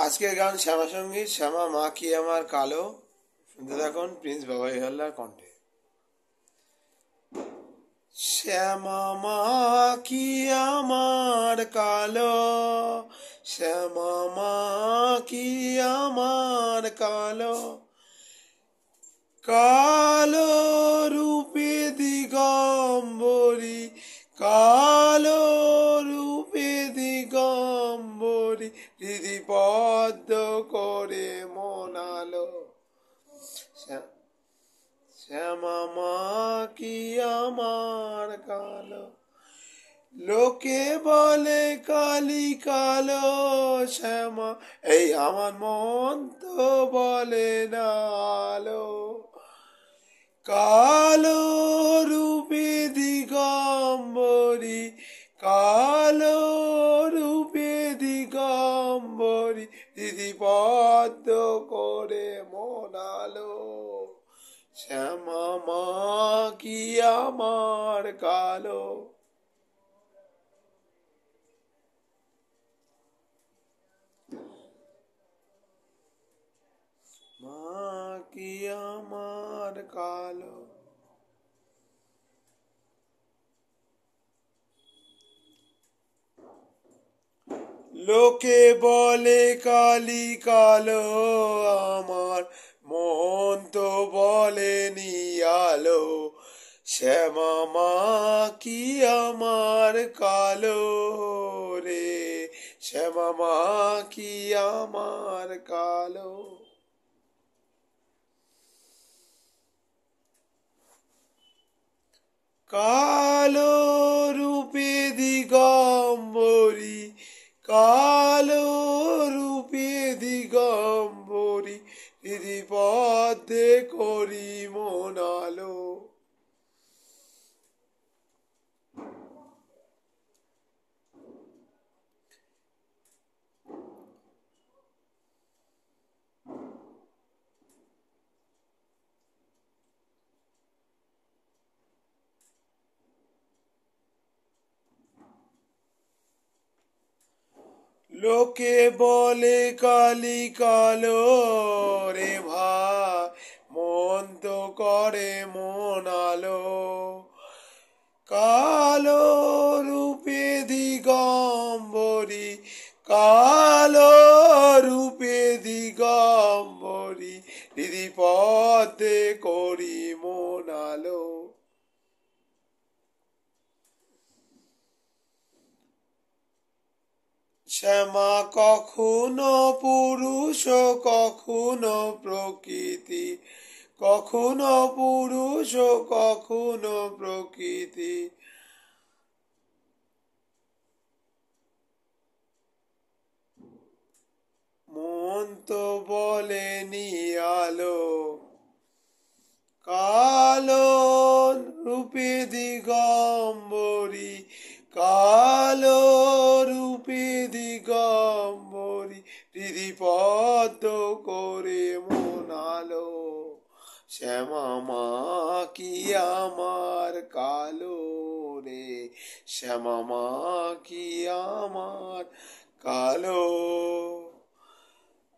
আজকের গান শ্যামা সঙ্গীত, শ্যামা মা কি আমার কালো। শুনতে থাকুন প্রিন্স বাবাই হালদার কণ্ঠে। শ্যামা মা কি আমার কালো, শ্যামা মা কি আমার কালো, কালো রূপে দিগম্বরী, কালো রূপে দিগম্বরী, হৃদি পদ্ম করে মনালো। শ্যামা মা কি আমার কালো, লোকে বলে কালি কালো শ্যামা, এই আমার মন তো বলে না আলো। কালো রূপে দিগম্বরী, কালো রূপে দিগম্বরী, দিদি পদ্ম করে মনালো। শ্যামা মা কি আমার কালো। মা কি আমার কালো, লোকে বলে কালি কালো, আমার মন তো বলেনি আলো। শ্যামা মা কি আমার কালো রে, শ্যামা মা কি আমার কালো। কালো রূপে দিগম্বরী, কালো রূপে দিগম্বরী, হৃদি পদ্মে করি মনালো। লোকে বলে কালি কালো রে ভাই, মন তো করে মনালো। কালো রূপে দিগম্বরী, কালো রূপে দিগম্বরী, হৃদি পদ্মে করি মনালো। শ্যামা কখনো পুরুষ, কখনো প্রকৃতি, কখনো পুরুষ, কখনো প্রকৃতি। মন তো বলেনি আলো। কালো রূপে দিগম্বরী, কালো রূপে দিগম্বরী, হৃদি পদ্ম করে মনালো। শ্যামা মা কি আমার কালো রে, শ্যামা মা কি আমার কালো,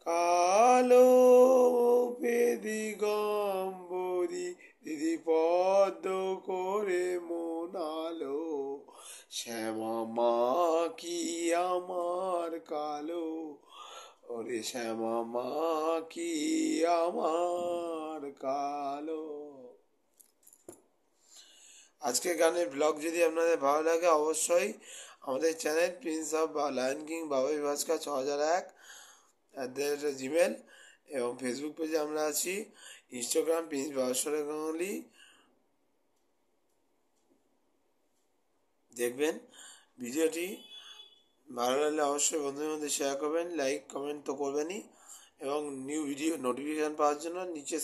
কালো দিগম্বরী, দিদি পদ্ম করে মনালো। শ্যামা মা কি আমার কালো, ওরে শ্যামা মা কি আমার কালো। আজকের গানের ব্লগ যদি আপনাদের ভালো লাগে অবশ্যই আমাদের channel Prince of lion king বাবাই ভাস্কর 6001 @gmail এবং ফেসবুক পেজে আমরা আছি, ইনস্টাগ্রাম প্রিন্স বাবাশ্বর গাঙ্গুলি। দেখবেন ভিডিওটি ভালো লাগলে অবশ্যই বন্ধুদের মধ্যে শেয়ার করবেন, লাইক কমেন্ট তো করবেনই, এবং নিউ ভিডিও নোটিফিকেশান পাওয়ার জন্য নিচে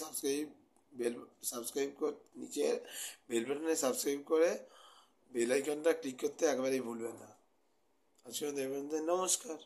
নিচে বেল বাটনে সাবস্ক্রাইব করে বেল আইকনটা ক্লিক করতে একবারেই ভুলবেন না। আজকে দেখবেন, নমস্কার।